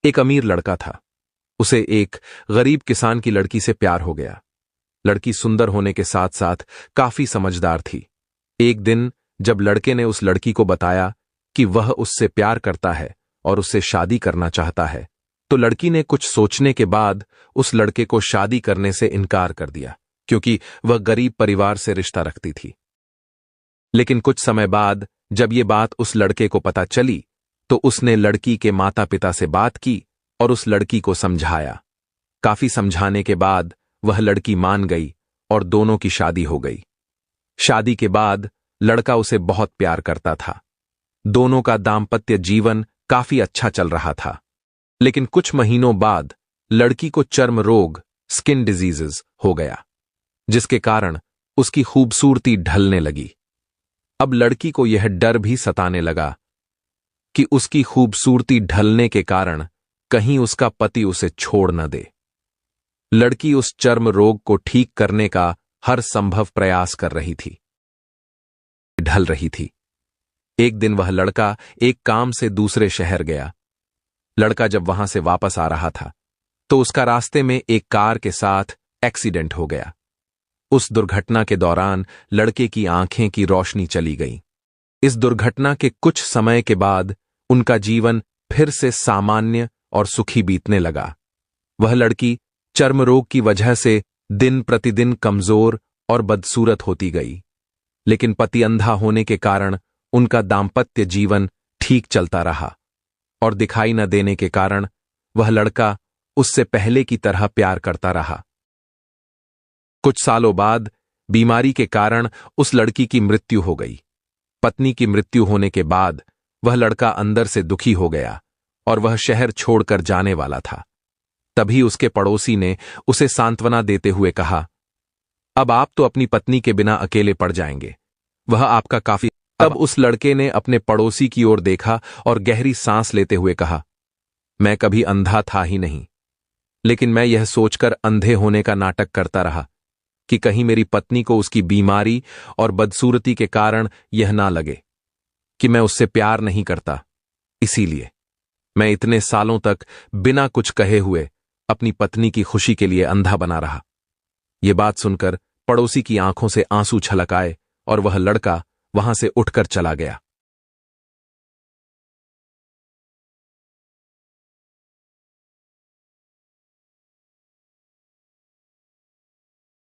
एक अमीर लड़का था। उसे एक गरीब किसान की लड़की से प्यार हो गया। लड़की सुंदर होने के साथ साथ काफी समझदार थी। एक दिन जब लड़के ने उस लड़की को बताया कि वह उससे प्यार करता है और उससे शादी करना चाहता है, तो लड़की ने कुछ सोचने के बाद उस लड़के को शादी करने से इनकार कर दिया, क्योंकि वह गरीब परिवार से रिश्ता रखती थी। लेकिन कुछ समय बाद जब ये बात उस लड़के को पता चली, तो उसने लड़की के माता पिता से बात की और उस लड़की को समझाया। काफी समझाने के बाद वह लड़की मान गई और दोनों की शादी हो गई। शादी के बाद लड़का उसे बहुत प्यार करता था। दोनों का दाम्पत्य जीवन काफी अच्छा चल रहा था। लेकिन कुछ महीनों बाद लड़की को चर्म रोग, स्किन डिजीजेस हो गया, जिसके कारण उसकी खूबसूरती ढलने लगी। अब लड़की को यह डर भी सताने लगा कि उसकी खूबसूरती ढलने के कारण कहीं उसका पति उसे छोड़ न दे। लड़की उस चर्म रोग को ठीक करने का हर संभव प्रयास कर रही थी, ढल रही थी। एक दिन वह लड़का एक काम से दूसरे शहर गया। लड़का जब वहां से वापस आ रहा था, तो उसका रास्ते में एक कार के साथ एक्सीडेंट हो गया। उस दुर्घटना के दौरान लड़के की आंखें की रोशनी चली गई। इस दुर्घटना के कुछ समय के बाद उनका जीवन फिर से सामान्य और सुखी बीतने लगा। वह लड़की चर्म रोग की वजह से दिन प्रतिदिन कमजोर और बदसूरत होती गई, लेकिन पति अंधा होने के कारण उनका दाम्पत्य जीवन ठीक चलता रहा और दिखाई न देने के कारण वह लड़का उससे पहले की तरह प्यार करता रहा। कुछ सालों बाद बीमारी के कारण उस लड़की की मृत्यु हो गई। पत्नी की मृत्यु होने के बाद वह लड़का अंदर से दुखी हो गया और वह शहर छोड़कर जाने वाला था। तभी उसके पड़ोसी ने उसे सांत्वना देते हुए कहा, अब आप तो अपनी पत्नी के बिना अकेले पड़ जाएंगे, वह आपका काफी। तब उस लड़के ने अपने पड़ोसी की ओर देखा और गहरी सांस लेते हुए कहा, मैं कभी अंधा था ही नहीं, लेकिन मैं यह सोचकर अंधे होने का नाटक करता रहा कि कहीं मेरी पत्नी को उसकी बीमारी और बदसूरती के कारण यह ना लगे कि मैं उससे प्यार नहीं करता। इसीलिए मैं इतने सालों तक बिना कुछ कहे हुए अपनी पत्नी की खुशी के लिए अंधा बना रहा। यह बात सुनकर पड़ोसी की आंखों से आंसू छलक आए और वह लड़का वहां से उठकर चला गया।